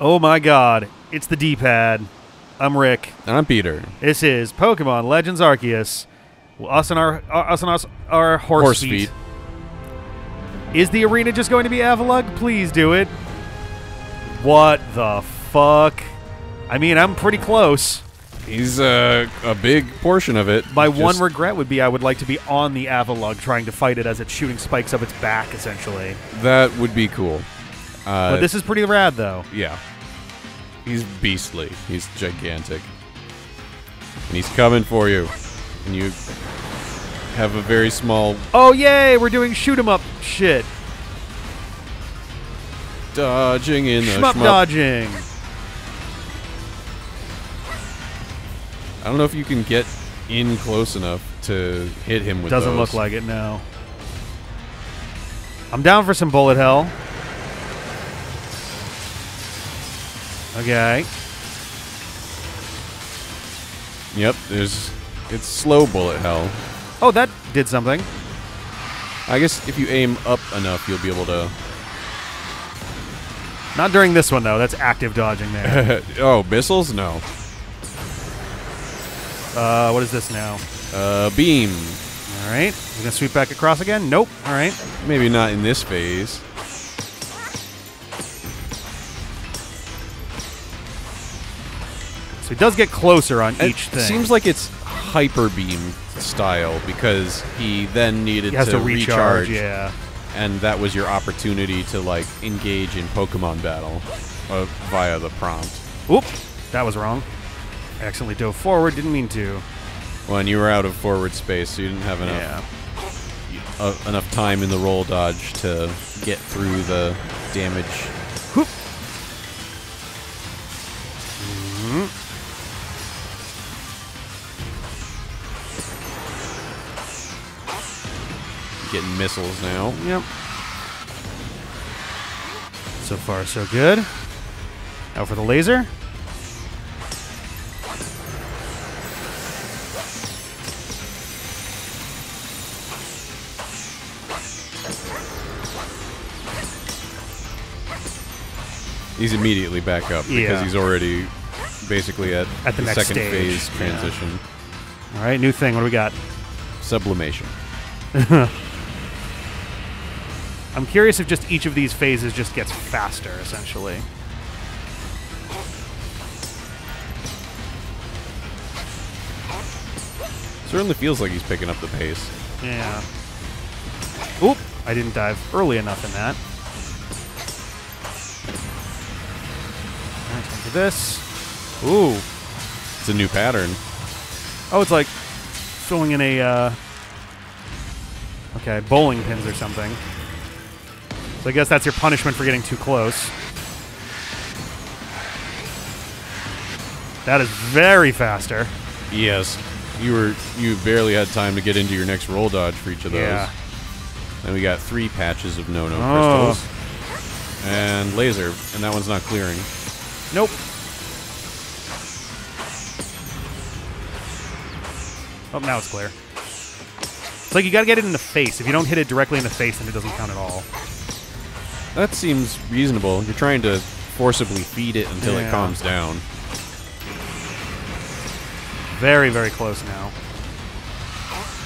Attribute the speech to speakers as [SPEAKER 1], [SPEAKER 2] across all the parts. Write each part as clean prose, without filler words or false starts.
[SPEAKER 1] Oh my god, it's the D-pad. I'm Rick.
[SPEAKER 2] And I'm Peter.
[SPEAKER 1] This is Pokémon Legends Arceus. Well, us and our horse feet. Is the arena just going to be AVALUGG? Please do it. What the fuck? I mean, I'm pretty close.
[SPEAKER 2] He's a big portion of it.
[SPEAKER 1] My one regret would be I would like to be on the AVALUGG trying to fight it as it's shooting spikes up its back, essentially.
[SPEAKER 2] That would be cool.
[SPEAKER 1] But this is pretty rad, though.
[SPEAKER 2] Yeah. He's beastly. He's gigantic. And he's coming for you. And you have a very small...
[SPEAKER 1] Oh, yay! We're doing shoot-'em-up shit.
[SPEAKER 2] Dodging in the
[SPEAKER 1] shmup dodging.
[SPEAKER 2] I don't know if you can get in close enough to hit him with
[SPEAKER 1] Doesn't
[SPEAKER 2] those.
[SPEAKER 1] look like it, no. I'm down for some bullet hell. Okay.
[SPEAKER 2] Yep, it's slow bullet hell.
[SPEAKER 1] Oh, that did something.
[SPEAKER 2] I guess if you aim up enough, you'll be able to...
[SPEAKER 1] Not during this one, though. That's active dodging there.
[SPEAKER 2] Oh, missiles? No.
[SPEAKER 1] What is this now?
[SPEAKER 2] Beam.
[SPEAKER 1] All right. We're going to sweep back across again? Nope. All right.
[SPEAKER 2] Maybe not in this phase.
[SPEAKER 1] So he does get closer on each thing.
[SPEAKER 2] Seems like it's hyper beam style because he then needed
[SPEAKER 1] to recharge. Yeah.
[SPEAKER 2] And that was your opportunity to like engage in Pokemon battle via the prompt.
[SPEAKER 1] Oop. That was wrong. I accidentally dove forward. Didn't mean to.
[SPEAKER 2] Well, and you were out of forward space, so you didn't have enough time in the roll dodge to get through the damage.
[SPEAKER 1] Whoop.
[SPEAKER 2] Getting missiles now.
[SPEAKER 1] Yep. So far, so good. Now for the laser.
[SPEAKER 2] He's immediately back up because he's already basically at the
[SPEAKER 1] next
[SPEAKER 2] second
[SPEAKER 1] stage.
[SPEAKER 2] phase transition.
[SPEAKER 1] All right, new thing. What do we got?
[SPEAKER 2] Sublimation.
[SPEAKER 1] I'm curious if just each of these phases just gets faster, essentially.
[SPEAKER 2] Certainly feels like he's picking up the pace.
[SPEAKER 1] Yeah. Oop! I didn't dive early enough in that. Alright, time for this. Ooh.
[SPEAKER 2] It's a new pattern.
[SPEAKER 1] Oh, it's like throwing in a, okay, bowling pins or something. So I guess that's your punishment for getting too close. That is very faster.
[SPEAKER 2] Yes. You barely had time to get into your next roll dodge for each of those.
[SPEAKER 1] Yeah.
[SPEAKER 2] Then we got 3 patches of no crystals. And laser, and that one's not clearing.
[SPEAKER 1] Nope. Oh, now it's clear. It's like you gotta get it in the face. If you don't hit it directly in the face, then it doesn't count at all.
[SPEAKER 2] That seems reasonable. You're trying to forcibly feed it until it calms down.
[SPEAKER 1] Very, very close now.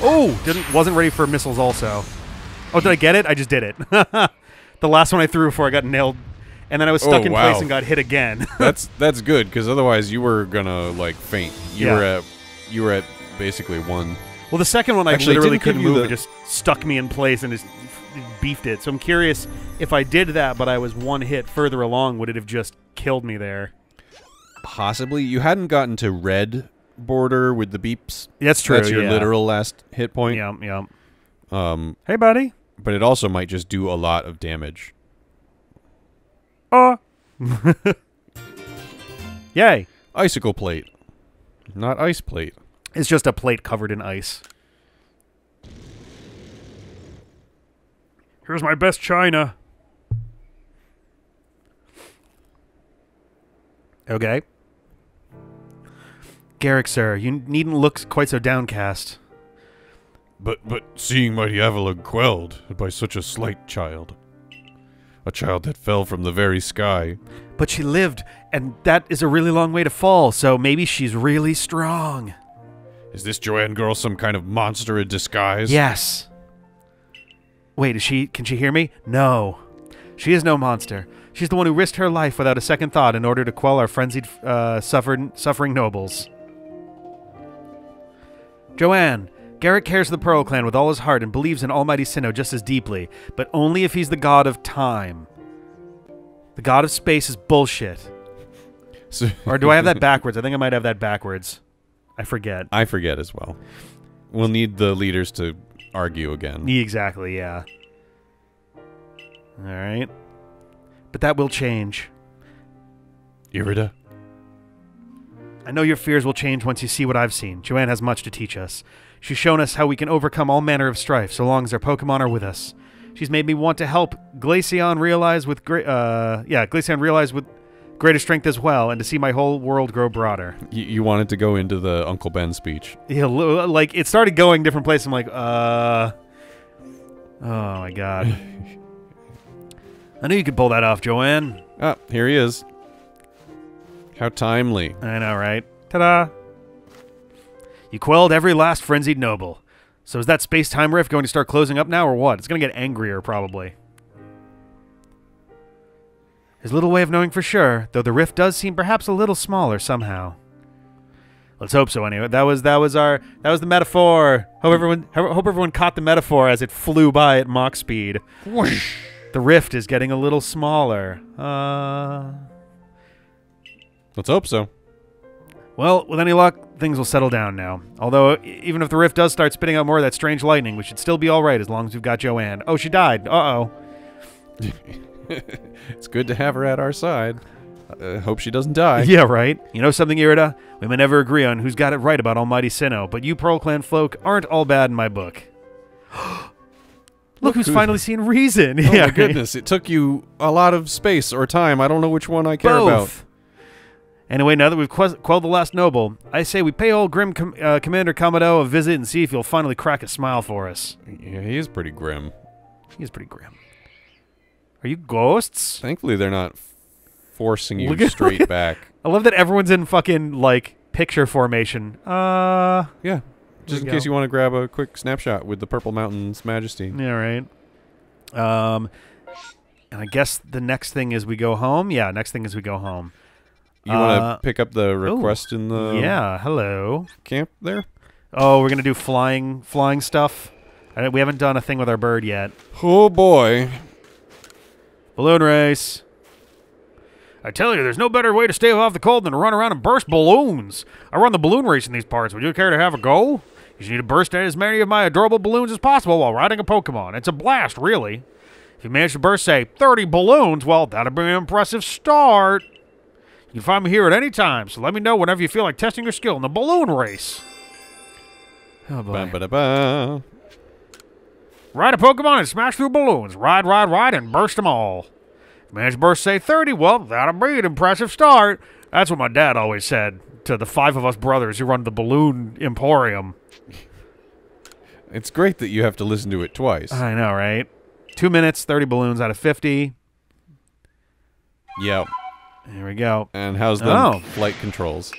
[SPEAKER 1] Oh! Wasn't ready for missiles also. Oh, did I get it? I just did it. The last one I threw before I got nailed. And then I was stuck in place and got hit again.
[SPEAKER 2] That's good, because otherwise you were gonna, like, faint. You were at basically 1.
[SPEAKER 1] Well, the second one I literally couldn't move. It just stuck me in place and just beefed it. So I'm curious if I did that, but I was 1 hit further along, would it have just killed me there?
[SPEAKER 2] Possibly. You hadn't gotten to red border with the beeps.
[SPEAKER 1] That's true.
[SPEAKER 2] That's your literal last hit point.
[SPEAKER 1] Yep. Hey, buddy.
[SPEAKER 2] But it also might just do a lot of damage.
[SPEAKER 1] Yay.
[SPEAKER 2] Icicle plate. Not ice plate.
[SPEAKER 1] It's just a plate covered in ice. Here's my best china. Okay. Garrick, sir, you needn't look quite so downcast.
[SPEAKER 2] But seeing mighty AVALUGG quelled by such a slight child. A child that fell from the very sky.
[SPEAKER 1] But she lived, and that is a really long way to fall, so maybe she's really strong.
[SPEAKER 2] Is this Joanne girl some kind of monster in disguise?
[SPEAKER 1] Yes. Wait, can she hear me? No. She is no monster. She's the one who risked her life without a second thought in order to quell our frenzied, suffering nobles. Joanne, Garrett cares for the Pearl Clan with all his heart and believes in Almighty Sinnoh just as deeply, but only if he's the god of time. The god of space is bullshit.
[SPEAKER 2] So
[SPEAKER 1] or do I have that backwards? I think I might have that backwards. I forget.
[SPEAKER 2] I forget as well. We'll need the leaders to argue again.
[SPEAKER 1] Exactly, yeah. All right. But that will change.
[SPEAKER 2] Irida?
[SPEAKER 1] I know your fears will change once you see what I've seen. Joanne has much to teach us. She's shown us how we can overcome all manner of strife, so long as our Pokemon are with us. She's made me want to help Glaceon realize with greater strength as well, and to see my whole world grow broader.
[SPEAKER 2] You wanted to go into the Uncle Ben speech.
[SPEAKER 1] Yeah, like it started going different places. I'm like, oh my god. I knew you could pull that off, Joanne.
[SPEAKER 2] Ah, here he is. How timely.
[SPEAKER 1] I know, right? Ta-da! You quelled every last frenzied noble. So is that space-time rift going to start closing up now, or what? It's going to get angrier, probably. There's little way of knowing for sure, though the rift does seem perhaps a little smaller somehow. Let's hope so, anyway. That was the metaphor. Hope everyone caught the metaphor as it flew by at Mach speed.
[SPEAKER 2] Whoosh.
[SPEAKER 1] The rift is getting a little smaller.
[SPEAKER 2] Let's hope so.
[SPEAKER 1] Well, with any luck, things will settle down now. Although, even if the rift does start spitting out more of that strange lightning, we should still be alright as long as we've got Joanne. Oh, she died. Uh-oh.
[SPEAKER 2] It's good to have her at our side. Hope she doesn't die.
[SPEAKER 1] Yeah, right. You know something, Irida? We may never agree on who's got it right about Almighty Sinnoh, but you Pearl Clan folk aren't all bad in my book. Look who's finally seen reason.
[SPEAKER 2] Oh my goodness, it took you a lot of space or time. I don't know which one I care about.
[SPEAKER 1] Anyway, now that we've quelled the last noble, I say we pay old Grim Commander Kamado a visit and see if he'll finally crack a smile for us.
[SPEAKER 2] Yeah, he is pretty grim.
[SPEAKER 1] He is pretty grim. Are you ghosts?
[SPEAKER 2] Thankfully, they're not forcing you straight back.
[SPEAKER 1] I love that everyone's in fucking, like, picture formation.
[SPEAKER 2] Yeah. Just in case you want to grab a quick snapshot with the Purple Mountain's majesty.
[SPEAKER 1] Yeah, right. And I guess the next thing is we go home? Yeah, next thing is we go home.
[SPEAKER 2] You want to pick up the request in the
[SPEAKER 1] hello
[SPEAKER 2] camp there?
[SPEAKER 1] Oh, we're going to do flying stuff? We haven't done a thing with our bird yet.
[SPEAKER 2] Oh, boy.
[SPEAKER 1] Balloon race. I tell you, there's no better way to stay off the cold than to run around and burst balloons. I run the balloon race in these parts. Would you care to have a go? You just need to burst as many of my adorable balloons as possible while riding a Pokemon. It's a blast, really. If you manage to burst, say, 30 balloons, well, that'd be an impressive start. You can find me here at any time, so let me know whenever you feel like testing your skill in the balloon race. Oh, boy.
[SPEAKER 2] Ba-ba-da-ba.
[SPEAKER 1] Ride a Pokemon and smash through balloons. Ride, ride, ride, and burst them all. If you manage to burst, say, 30, well, that'll be an impressive start. That's what my dad always said to the 5 of us brothers who run the Balloon Emporium.
[SPEAKER 2] It's great that you have to listen to it twice.
[SPEAKER 1] I know, right? 2 minutes, 30 balloons out of 50.
[SPEAKER 2] Yep.
[SPEAKER 1] There we go.
[SPEAKER 2] And how's the flight controls?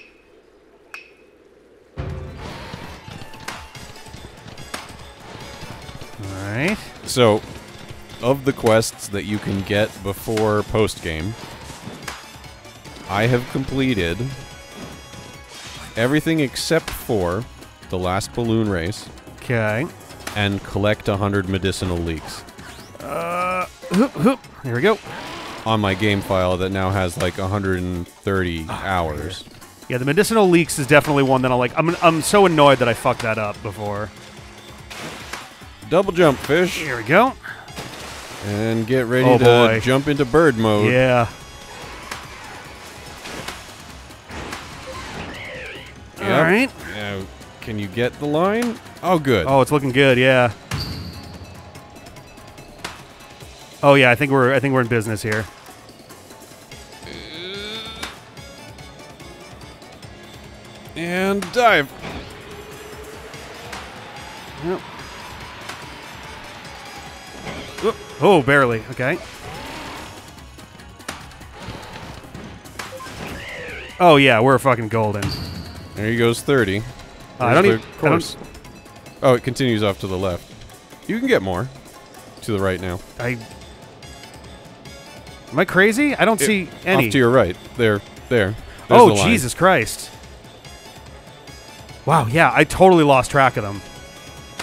[SPEAKER 1] Alright.
[SPEAKER 2] So, of the quests that you can get before post-game, I have completed everything except for the last balloon race.
[SPEAKER 1] Okay.
[SPEAKER 2] And collect 100 medicinal leaks.
[SPEAKER 1] Here we go.
[SPEAKER 2] On my game file that now has like 130 hours.
[SPEAKER 1] Yeah, the medicinal leaks is definitely one that I'm so annoyed that I fucked that up before.
[SPEAKER 2] Double jump, fish.
[SPEAKER 1] Here we go.
[SPEAKER 2] And get ready to jump into bird mode.
[SPEAKER 1] Yeah.
[SPEAKER 2] Yep.
[SPEAKER 1] All right.
[SPEAKER 2] Now, can you get the line? Oh, good.
[SPEAKER 1] Oh, it's looking good. Yeah. Oh yeah, I think we're in business here.
[SPEAKER 2] And dive.
[SPEAKER 1] Yep. Oh, barely. Okay. Oh, yeah, we're fucking golden.
[SPEAKER 2] There he goes, 30.
[SPEAKER 1] I don't even...
[SPEAKER 2] course. Oh, it continues off to the left. You can get more. To the right now.
[SPEAKER 1] Am I crazy? I don't see any.
[SPEAKER 2] Off to your right. There. There's
[SPEAKER 1] oh,
[SPEAKER 2] the line.
[SPEAKER 1] Jesus Christ. Wow, yeah, I totally lost track of them.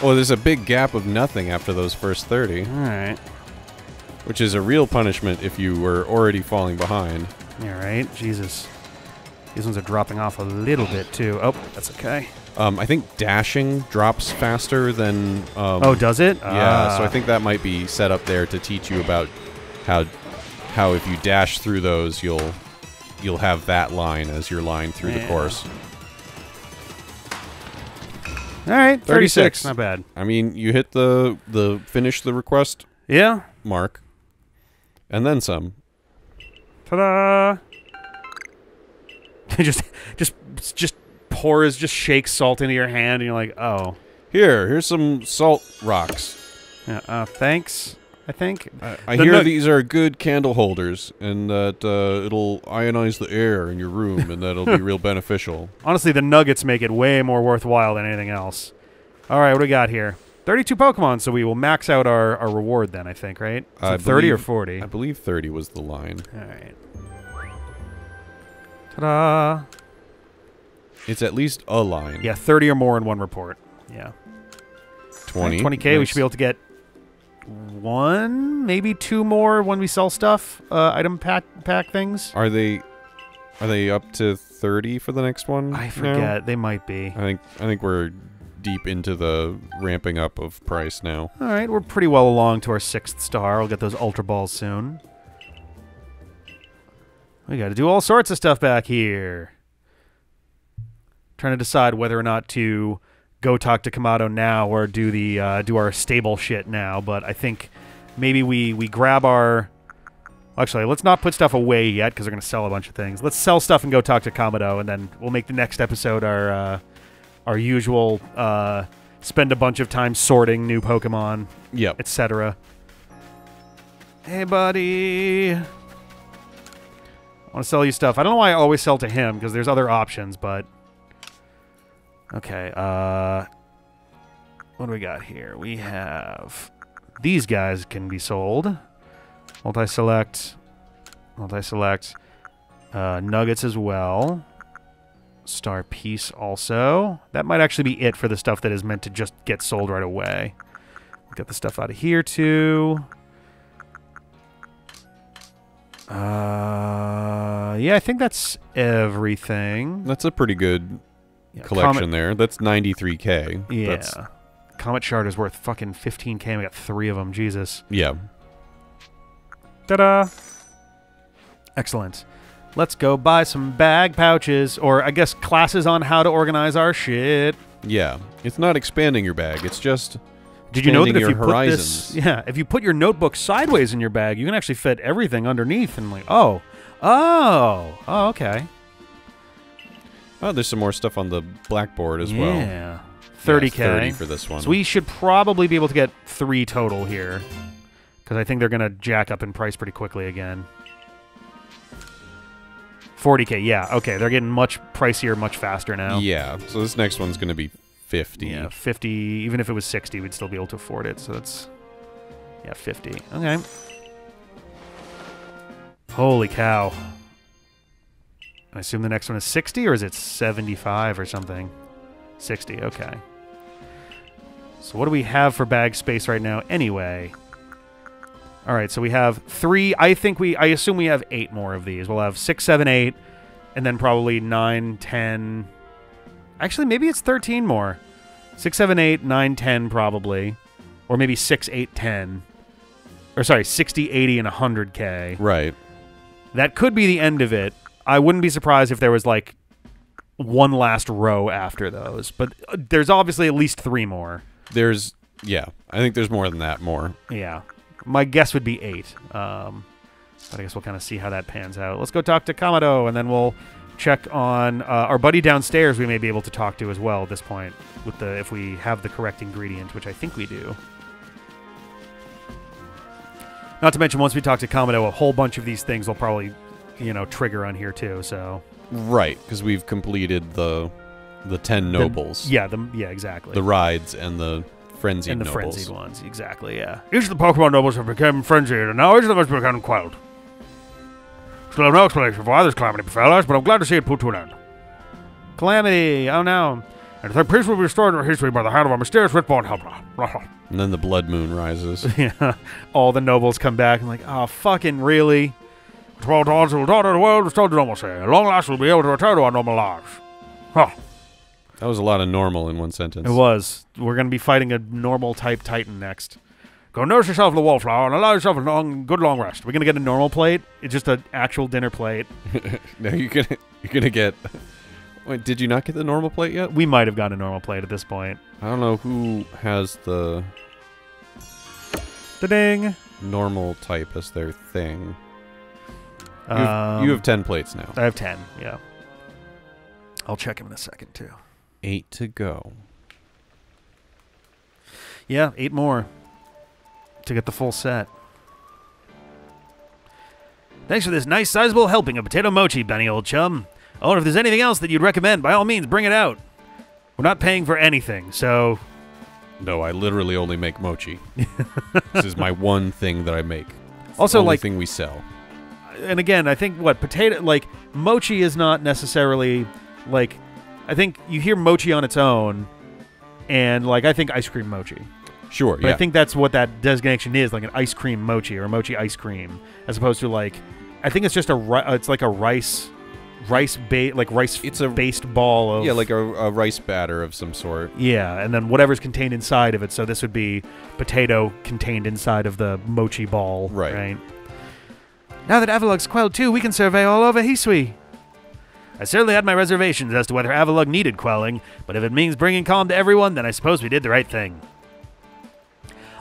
[SPEAKER 2] Well, there's a big gap of nothing after those first 30.
[SPEAKER 1] All right.
[SPEAKER 2] Which is a real punishment if you were already falling behind.
[SPEAKER 1] All right, Jesus. These ones are dropping off a little bit, too. Oh, that's okay.
[SPEAKER 2] I think dashing drops faster than...
[SPEAKER 1] oh, does it?
[SPEAKER 2] Yeah, so I think that might be set up there to teach you about how if you dash through those, you'll have that line as your line through the course.
[SPEAKER 1] All right, 36. Not bad.
[SPEAKER 2] I mean, you hit the finish the request mark, and then some.
[SPEAKER 1] Ta-da! just pours, just shakes salt into your hand, and you're like, oh.
[SPEAKER 2] Here's some salt rocks.
[SPEAKER 1] Yeah, thanks, I think.
[SPEAKER 2] I hear these are good candle holders, and that it'll ionize the air in your room, and that'll be real beneficial.
[SPEAKER 1] Honestly, the nuggets make it way more worthwhile than anything else. All right, what do we got here? 32 Pokemon, so we will max out our reward then, I think, right? So 30 or 40?
[SPEAKER 2] I believe 30 was the line.
[SPEAKER 1] All right. Ta-da!
[SPEAKER 2] It's at least a line.
[SPEAKER 1] Yeah, 30 or more in one report. Yeah.
[SPEAKER 2] 20.
[SPEAKER 1] 20K, nice. We should be able to get one, maybe two more when we sell stuff, item pack things.
[SPEAKER 2] Are they up to 30 for the next one?
[SPEAKER 1] I forget.
[SPEAKER 2] Now?
[SPEAKER 1] They might be.
[SPEAKER 2] I think we're deep into the ramping up of price now.
[SPEAKER 1] All right, we're pretty well along to our 6th star. We'll get those Ultra Balls soon. We got to do all sorts of stuff back here. Trying to decide whether or not to go talk to Kamado now or do the do our stable shit now, but I think maybe we grab our... Actually, let's not put stuff away yet because we're going to sell a bunch of things. Let's sell stuff and go talk to Kamado, and then we'll make the next episode our usual spend a bunch of time sorting new Pokemon, etc. Hey, buddy. I want to sell you stuff. I don't know why I always sell to him because there's other options, but... Okay, what do we got here? We have... These guys can be sold. Multi-select. Multi-select. Nuggets as well. Star Piece also. That might actually be it for the stuff that is meant to just get sold right away. We'll get the stuff out of here, too. Yeah, I think that's everything.
[SPEAKER 2] That's a pretty good... collection there. That's 93K.
[SPEAKER 1] Yeah.
[SPEAKER 2] That's...
[SPEAKER 1] Comet Shard is worth fucking 15K. We got 3 of them. Jesus.
[SPEAKER 2] Yeah.
[SPEAKER 1] Ta-da! Excellent. Let's go buy some bag pouches, or I guess classes on how to organize our shit.
[SPEAKER 2] Yeah. It's not expanding your bag. It's just
[SPEAKER 1] Did you know that if you
[SPEAKER 2] horizons.
[SPEAKER 1] put this... Yeah, if you put your notebook sideways in your bag, you can actually fit everything underneath. And like, oh, okay.
[SPEAKER 2] Oh, there's some more stuff on the blackboard as well.
[SPEAKER 1] Yeah. 30K.
[SPEAKER 2] Yeah, 30 for this one.
[SPEAKER 1] So we should probably be able to get 3 total here. Because I think they're going to jack up in price pretty quickly again. 40K, yeah. Okay, they're getting much pricier much faster now.
[SPEAKER 2] Yeah, so this next one's going to be 50.
[SPEAKER 1] Yeah, 50. Even if it was 60, we'd still be able to afford it. So that's... Yeah, 50. Okay. Holy cow. I assume the next one is 60, or is it 75 or something? 60, okay. So what do we have for bag space right now anyway? All right, so we have 3. I assume we have 8 more of these. We'll have 6, 7, 8, and then probably 9, 10. Actually, maybe it's 13 more. 6, 7, 8, 9, 10 probably. Or maybe 6, 8, 10. Or sorry, 60, 80, and 100K.
[SPEAKER 2] Right.
[SPEAKER 1] That could be the end of it. I wouldn't be surprised if there was, like, one last row after those. But there's obviously at least 3 more.
[SPEAKER 2] Yeah, I think there's more than that more.
[SPEAKER 1] Yeah. My guess would be 8. But I guess we'll kind of see how that pans out. Let's go talk to Kamado, and then we'll check on our buddy downstairs we may be able to talk to as well at this point, with if we have the correct ingredient, which I think we do. Not to mention, once we talk to Kamado, a whole bunch of these things will probably, trigger on here too, so...
[SPEAKER 2] Right, because we've completed the 10 nobles.
[SPEAKER 1] Yeah, exactly.
[SPEAKER 2] The rides and the frenzied nobles.
[SPEAKER 1] Frenzied ones, exactly, yeah. Each of the Pokemon nobles have become frenzied, and now each of them has become quelled. Still have no explanation for why this calamity befell us, but I'm glad to see it put to an end. Calamity, oh no. And the peace will be restored to our history by the hand of our mysterious Ritborn helper.
[SPEAKER 2] And then the blood moon rises.
[SPEAKER 1] Yeah, all the nobles come back and like, oh, fucking really? 12 daughters who will daughter the world restored to normalcy. At long last, we'll be able to return to our normal lives. Huh.
[SPEAKER 2] That was a lot of normal in one sentence.
[SPEAKER 1] It was. We're going to be fighting a normal type Titan next. Go nurse yourself in the wallflower and allow yourself a good long rest. We're going to get a normal plate. It's just an actual dinner plate.
[SPEAKER 2] No, you're gonna get... Wait, did you not get the normal plate yet?
[SPEAKER 1] We might have gotten a normal plate at this point.
[SPEAKER 2] I don't know who has the...
[SPEAKER 1] Da-ding!
[SPEAKER 2] Normal type as their thing. You have 10 plates now.
[SPEAKER 1] I have 10, yeah. I'll check him in a second, too.
[SPEAKER 2] 8 to go.
[SPEAKER 1] Yeah, 8 more to get the full set. Thanks for this nice, sizable helping of potato mochi, Benny, old chum. Oh, and if there's anything else that you'd recommend, by all means, bring it out. We're not paying for anything, so...
[SPEAKER 2] No, I literally only make mochi. This is my one thing that I make. It's
[SPEAKER 1] also,
[SPEAKER 2] the only
[SPEAKER 1] like...
[SPEAKER 2] thing we sell.
[SPEAKER 1] And again, I think, potato... Like, mochi is not necessarily, like... I think you hear mochi on its own, and, like, I think ice cream mochi.
[SPEAKER 2] Sure,
[SPEAKER 1] but I think that's what that designation is, like an ice cream mochi or mochi ice cream, as opposed to, like... I think it's just it's like a rice based ball of...
[SPEAKER 2] Yeah, like a rice batter of some sort.
[SPEAKER 1] Yeah, and then whatever's contained inside of it, so this would be potato contained inside of the mochi ball. Right? Now that AVALUGG's quelled too, we can survey all over Hisui. I certainly had my reservations as to whether AVALUGG needed quelling, but if it means bringing calm to everyone, then I suppose we did the right thing.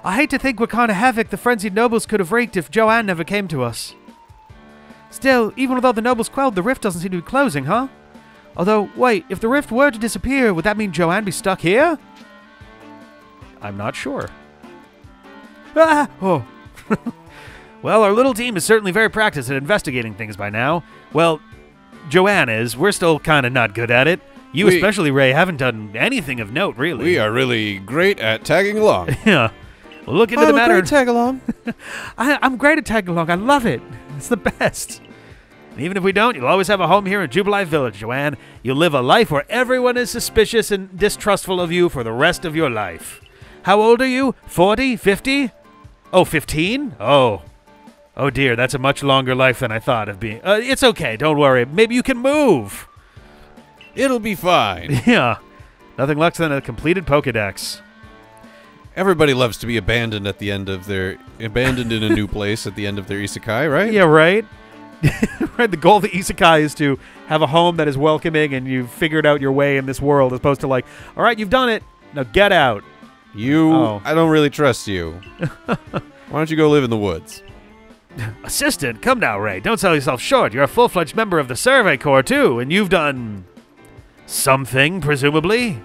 [SPEAKER 1] I hate to think what kind of havoc the frenzied nobles could have wreaked if Joanne never came to us. Still, even without the nobles quelled, the rift doesn't seem to be closing, huh? Although, wait, if the rift were to disappear, would that mean Joanne be stuck here? I'm not sure. Ah! Oh. Well, our little team is certainly very practiced at investigating things by now. Well, Joanne is. We're still kind of not good at it. You especially, Ray, haven't done anything of note, really.
[SPEAKER 2] We are really great at tagging along.
[SPEAKER 1] Yeah. Well, look into the matter.
[SPEAKER 2] I'm great tag along.
[SPEAKER 1] I'm great at tag along. I love it. It's the best. And even if we don't, you'll always have a home here in Jubilife Village, Joanne. You'll live a life where everyone is suspicious and distrustful of you for the rest of your life. How old are you? 40? 50? Oh, 15? Oh. Oh, dear. That's a much longer life than I thought of being. It's okay. Don't worry. Maybe you can move.
[SPEAKER 2] It'll be fine.
[SPEAKER 1] Yeah. Nothing less than a completed Pokédex.
[SPEAKER 2] Everybody loves to be abandoned at the end of their... Abandoned in a new place at the end of their isekai, right?
[SPEAKER 1] Yeah, right? Right. The goal of the isekai is to have a home that is welcoming and you've figured out your way in this world, as opposed to like, all right, you've done it. Now get out.
[SPEAKER 2] I don't really trust you. Why don't you go live in the woods?
[SPEAKER 1] Assistant, come now, Ray. Don't sell yourself short. You're a full-fledged member of the Survey Corps, too, and you've done... something, presumably?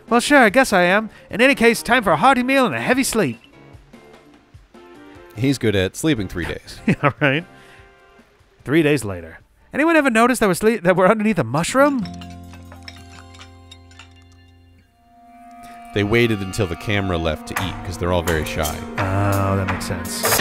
[SPEAKER 1] Well, sure, I guess I am. In any case, time for a hearty meal and a heavy sleep.
[SPEAKER 2] He's good at sleeping 3 days.
[SPEAKER 1] Yeah, right? 3 days later. Anyone ever notice that we're underneath a mushroom?
[SPEAKER 2] They waited until the camera left to eat, because they're all very shy.
[SPEAKER 1] Oh, that makes sense.